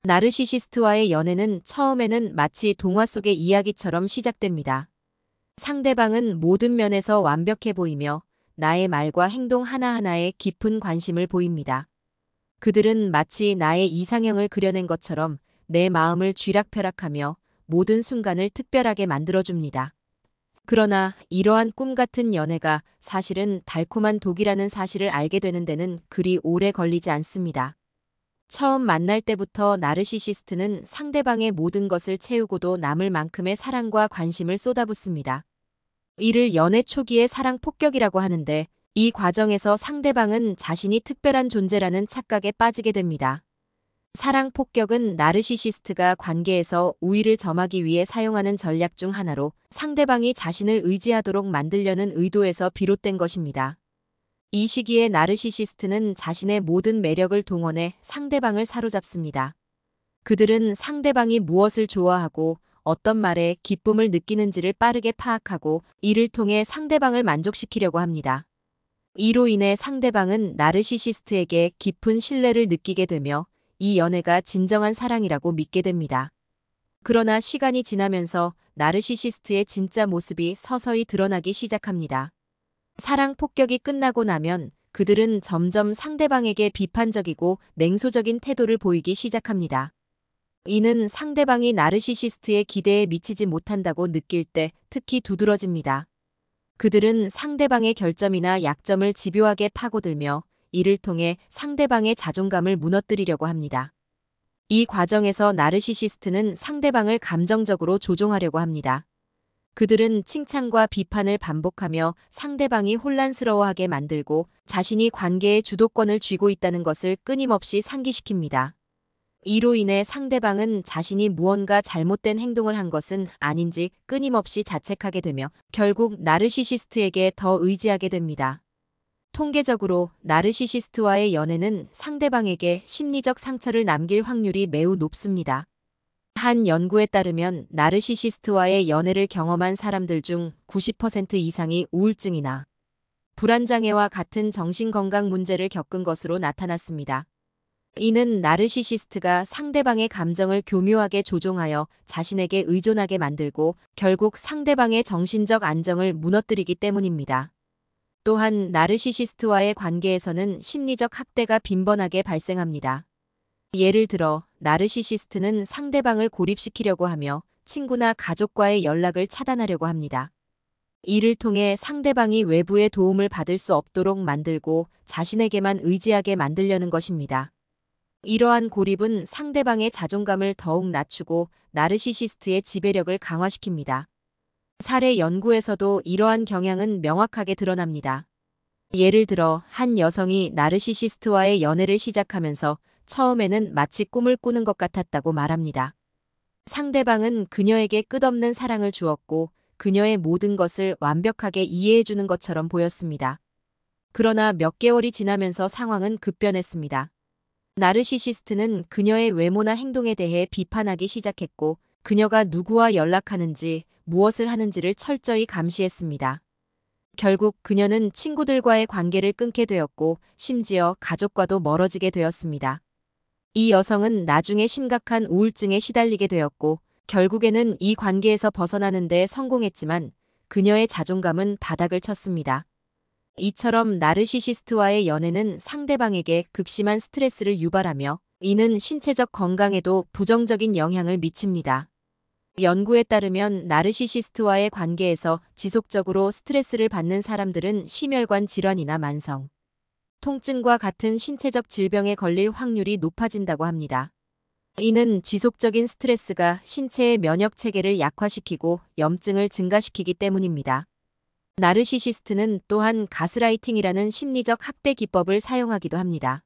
나르시시스트와의 연애는 처음에는 마치 동화 속의 이야기처럼 시작됩니다. 상대방은 모든 면에서 완벽해 보이며 나의 말과 행동 하나하나에 깊은 관심을 보입니다. 그들은 마치 나의 이상형을 그려낸 것처럼 내 마음을 쥐락펴락하며 모든 순간을 특별하게 만들어줍니다. 그러나 이러한 꿈 같은 연애가 사실은 달콤한 독이라는 사실을 알게 되는 데는 그리 오래 걸리지 않습니다. 처음 만날 때부터 나르시시스트는 상대방의 모든 것을 채우고도 남을 만큼의 사랑과 관심을 쏟아붓습니다. 이를 연애 초기의 사랑 폭격이라고 하는데, 이 과정에서 상대방은 자신이 특별한 존재라는 착각에 빠지게 됩니다. 사랑 폭격은 나르시시스트가 관계에서 우위를 점하기 위해 사용하는 전략 중 하나로 상대방이 자신을 의지하도록 만들려는 의도에서 비롯된 것입니다. 이 시기에 나르시시스트는 자신의 모든 매력을 동원해 상대방을 사로잡습니다. 그들은 상대방이 무엇을 좋아하고 어떤 말에 기쁨을 느끼는지를 빠르게 파악하고 이를 통해 상대방을 만족시키려고 합니다. 이로 인해 상대방은 나르시시스트에게 깊은 신뢰를 느끼게 되며 이 연애가 진정한 사랑이라고 믿게 됩니다. 그러나 시간이 지나면서 나르시시스트의 진짜 모습이 서서히 드러나기 시작합니다. 사랑 폭격이 끝나고 나면 그들은 점점 상대방에게 비판적이고 냉소적인 태도를 보이기 시작합니다. 이는 상대방이 나르시시스트의 기대에 미치지 못한다고 느낄 때 특히 두드러집니다. 그들은 상대방의 결점이나 약점을 집요하게 파고들며 이를 통해 상대방의 자존감을 무너뜨리려고 합니다. 이 과정에서 나르시시스트는 상대방을 감정적으로 조종하려고 합니다. 그들은 칭찬과 비판을 반복하며 상대방이 혼란스러워하게 만들고 자신이 관계의 주도권을 쥐고 있다는 것을 끊임없이 상기시킵니다. 이로 인해 상대방은 자신이 무언가 잘못된 행동을 한 것은 아닌지 끊임없이 자책하게 되며 결국 나르시시스트에게 더 의지하게 됩니다. 통계적으로 나르시시스트와의 연애는 상대방에게 심리적 상처를 남길 확률이 매우 높습니다. 한 연구에 따르면 나르시시스트와의 연애를 경험한 사람들 중 90% 이상이 우울증이나 불안장애와 같은 정신건강 문제를 겪은 것으로 나타났습니다. 이는 나르시시스트가 상대방의 감정을 교묘하게 조종하여 자신에게 의존하게 만들고 결국 상대방의 정신적 안정을 무너뜨리기 때문입니다. 또한 나르시시스트와의 관계에서는 심리적 학대가 빈번하게 발생합니다. 예를 들어 나르시시스트는 상대방을 고립시키려고 하며 친구나 가족과의 연락을 차단하려고 합니다. 이를 통해 상대방이 외부의 도움을 받을 수 없도록 만들고 자신에게만 의지하게 만들려는 것입니다. 이러한 고립은 상대방의 자존감을 더욱 낮추고 나르시시스트의 지배력을 강화시킵니다. 사례 연구에서도 이러한 경향은 명확하게 드러납니다. 예를 들어 한 여성이 나르시시스트와의 연애를 시작하면서 처음에는 마치 꿈을 꾸는 것 같았다고 말합니다. 상대방은 그녀에게 끝없는 사랑을 주었고 그녀의 모든 것을 완벽하게 이해해주는 것처럼 보였습니다. 그러나 몇 개월이 지나면서 상황은 급변했습니다. 나르시시스트는 그녀의 외모나 행동에 대해 비판하기 시작했고 그녀가 누구와 연락하는지 무엇을 하는지를 철저히 감시했습니다. 결국 그녀는 친구들과의 관계를 끊게 되었고 심지어 가족과도 멀어지게 되었습니다. 이 여성은 나중에 심각한 우울증에 시달리게 되었고 결국에는 이 관계에서 벗어나는 데 성공했지만 그녀의 자존감은 바닥을 쳤습니다. 이처럼 나르시시스트와의 연애는 상대방에게 극심한 스트레스를 유발하며 이는 신체적 건강에도 부정적인 영향을 미칩니다. 연구에 따르면 나르시시스트와의 관계에서 지속적으로 스트레스를 받는 사람들은 심혈관 질환이나 만성 통증과 같은 신체적 질병에 걸릴 확률이 높아진다고 합니다. 이는 지속적인 스트레스가 신체의 면역 체계를 약화시키고 염증을 증가시키기 때문입니다. 나르시시스트는 또한 가스라이팅이라는 심리적 학대 기법을 사용하기도 합니다.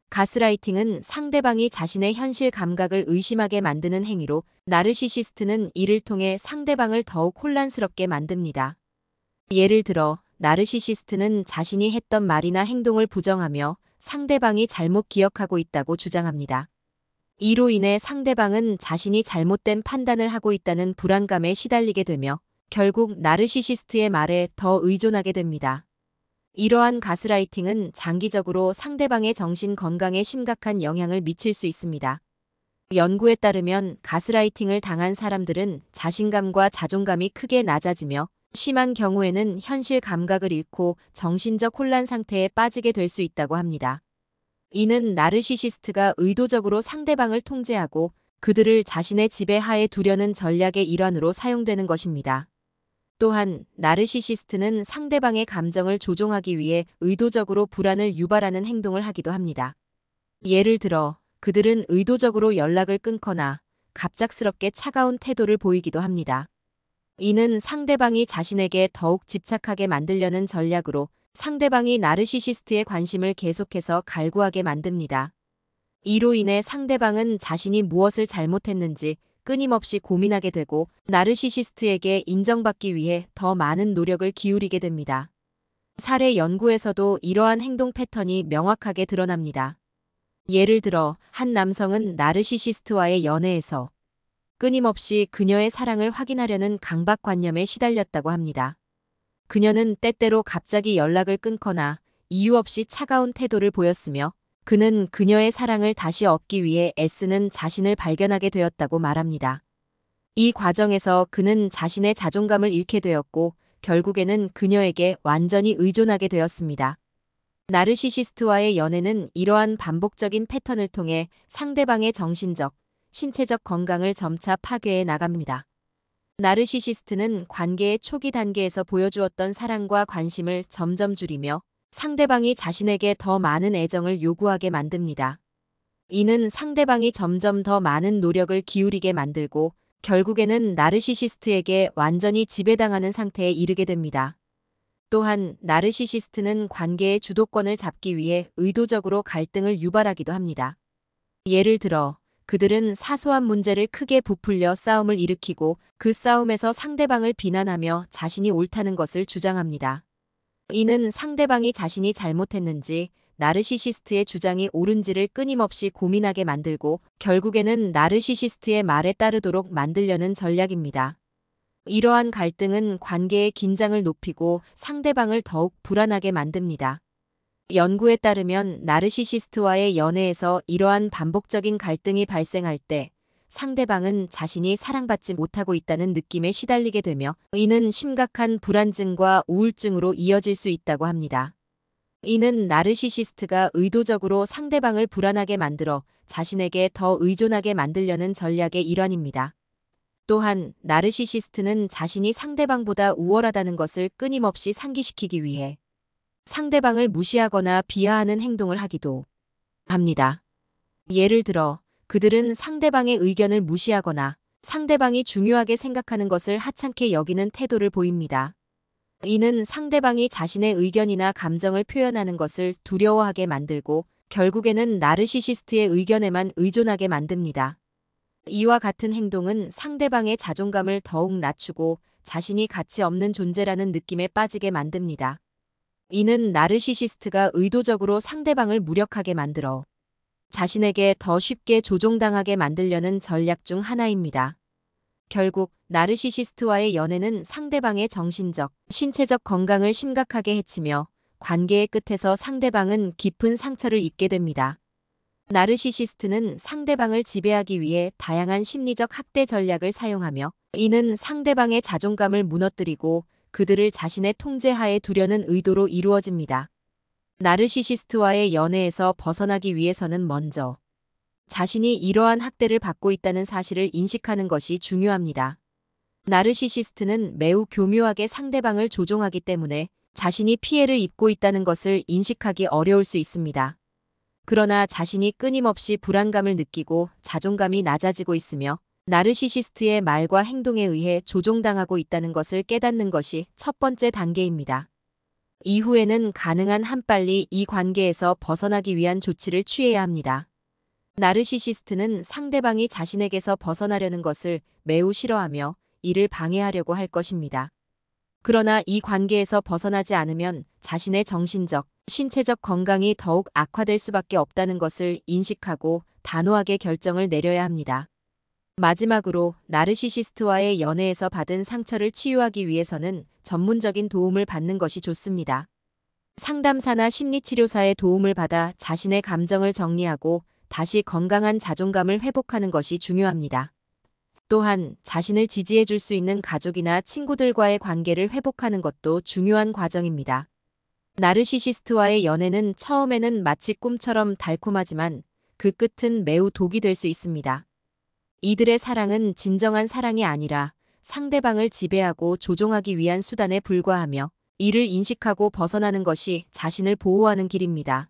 가스라이팅은 상대방이 자신의 현실 감각을 의심하게 만드는 행위로 나르시시스트는 이를 통해 상대방을 더욱 혼란스럽게 만듭니다. 예를 들어 나르시시스트는 자신이 했던 말이나 행동을 부정하며 상대방이 잘못 기억하고 있다고 주장합니다. 이로 인해 상대방은 자신이 잘못된 판단을 하고 있다는 불안감에 시달리게 되며 결국 나르시시스트의 말에 더 의존하게 됩니다. 이러한 가스라이팅은 장기적으로 상대방의 정신 건강에 심각한 영향을 미칠 수 있습니다. 연구에 따르면 가스라이팅을 당한 사람들은 자신감과 자존감이 크게 낮아지며 심한 경우에는 현실 감각을 잃고 정신적 혼란 상태에 빠지게 될 수 있다고 합니다. 이는 나르시시스트가 의도적으로 상대방을 통제하고 그들을 자신의 지배하에 두려는 전략의 일환으로 사용되는 것입니다. 또한 나르시시스트는 상대방의 감정을 조종하기 위해 의도적으로 불안을 유발하는 행동을 하기도 합니다. 예를 들어 그들은 의도적으로 연락을 끊거나 갑작스럽게 차가운 태도를 보이기도 합니다. 이는 상대방이 자신에게 더욱 집착하게 만들려는 전략으로 상대방이 나르시시스트의 관심을 계속해서 갈구하게 만듭니다. 이로 인해 상대방은 자신이 무엇을 잘못했는지 끊임없이 고민하게 되고 나르시시스트에게 인정받기 위해 더 많은 노력을 기울이게 됩니다. 사례 연구에서도 이러한 행동 패턴이 명확하게 드러납니다. 예를 들어 한 남성은 나르시시스트와의 연애에서 끊임없이 그녀의 사랑을 확인하려는 강박관념에 시달렸다고 합니다. 그녀는 때때로 갑자기 연락을 끊거나 이유 없이 차가운 태도를 보였으며 그는 그녀의 사랑을 다시 얻기 위해 애쓰는 자신을 발견하게 되었다고 말합니다. 이 과정에서 그는 자신의 자존감을 잃게 되었고 결국에는 그녀에게 완전히 의존하게 되었습니다. 나르시시스트와의 연애는 이러한 반복적인 패턴을 통해 상대방의 정신적, 신체적 건강을 점차 파괴해 나갑니다. 나르시시스트는 관계의 초기 단계에서 보여주었던 사랑과 관심을 점점 줄이며 상대방이 자신에게 더 많은 애정을 요구하게 만듭니다. 이는 상대방이 점점 더 많은 노력을 기울이게 만들고 결국에는 나르시시스트에게 완전히 지배당하는 상태에 이르게 됩니다. 또한 나르시시스트는 관계의 주도권을 잡기 위해 의도적으로 갈등을 유발하기도 합니다. 예를 들어 그들은 사소한 문제를 크게 부풀려 싸움을 일으키고 그 싸움에서 상대방을 비난하며 자신이 옳다는 것을 주장합니다. 이는 상대방이 자신이 잘못했는지 나르시시스트의 주장이 옳은지를 끊임없이 고민하게 만들고 결국에는 나르시시스트의 말에 따르도록 만들려는 전략입니다. 이러한 갈등은 관계의 긴장을 높이고 상대방을 더욱 불안하게 만듭니다. 연구에 따르면 나르시시스트와의 연애에서 이러한 반복적인 갈등이 발생할 때 상대방은 자신이 사랑받지 못하고 있다는 느낌에 시달리게 되며 이는 심각한 불안증과 우울증으로 이어질 수 있다고 합니다. 이는 나르시시스트가 의도적으로 상대방을 불안하게 만들어 자신에게 더 의존하게 만들려는 전략의 일환입니다. 또한 나르시시스트는 자신이 상대방보다 우월하다는 것을 끊임없이 상기시키기 위해 상대방을 무시하거나 비하하는 행동을 하기도 합니다. 예를 들어 그들은 상대방의 의견을 무시하거나 상대방이 중요하게 생각하는 것을 하찮게 여기는 태도를 보입니다. 이는 상대방이 자신의 의견이나 감정을 표현하는 것을 두려워하게 만들고 결국에는 나르시시스트의 의견에만 의존하게 만듭니다. 이와 같은 행동은 상대방의 자존감을 더욱 낮추고 자신이 가치 없는 존재라는 느낌에 빠지게 만듭니다. 이는 나르시시스트가 의도적으로 상대방을 무력하게 만들어 자신에게 더 쉽게 조종당하게 만들려는 전략 중 하나입니다. 결국 나르시시스트와의 연애는 상대방의 정신적, 신체적 건강을 심각하게 해치며 관계의 끝에서 상대방은 깊은 상처를 입게 됩니다. 나르시시스트는 상대방을 지배하기 위해 다양한 심리적 학대 전략을 사용하며 이는 상대방의 자존감을 무너뜨리고 그들을 자신의 통제하에 두려는 의도로 이루어집니다. 나르시시스트와의 연애에서 벗어나기 위해서는 먼저 자신이 이러한 학대를 받고 있다는 사실을 인식하는 것이 중요합니다. 나르시시스트는 매우 교묘하게 상대방을 조종하기 때문에 자신이 피해를 입고 있다는 것을 인식하기 어려울 수 있습니다. 그러나 자신이 끊임없이 불안감을 느끼고 자존감이 낮아지고 있으며 나르시시스트의 말과 행동에 의해 조종당하고 있다는 것을 깨닫는 것이 첫 번째 단계입니다. 이후에는 가능한 한 빨리 이 관계에서 벗어나기 위한 조치를 취해야 합니다. 나르시시스트는 상대방이 자신에게서 벗어나려는 것을 매우 싫어하며 이를 방해하려고 할 것입니다. 그러나 이 관계에서 벗어나지 않으면 자신의 정신적, 신체적 건강이 더욱 악화될 수밖에 없다는 것을 인식하고 단호하게 결정을 내려야 합니다. 마지막으로 나르시시스트와의 연애에서 받은 상처를 치유하기 위해서는 전문적인 도움을 받는 것이 좋습니다. 상담사나 심리치료사의 도움을 받아 자신의 감정을 정리하고 다시 건강한 자존감을 회복하는 것이 중요합니다. 또한 자신을 지지해 줄 수 있는 가족이나 친구들과의 관계를 회복하는 것도 중요한 과정입니다. 나르시시스트와의 연애는 처음에는 마치 꿈처럼 달콤하지만 그 끝은 매우 독이 될 수 있습니다. 이들의 사랑은 진정한 사랑이 아니라 상대방을 지배하고 조종하기 위한 수단에 불과하며, 이를 인식하고 벗어나는 것이 자신을 보호하는 길입니다.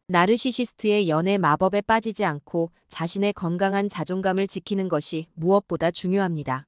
나르시시스트의 연애 마법에 빠지지 않고 자신의 건강한 자존감을 지키는 것이 무엇보다 중요합니다.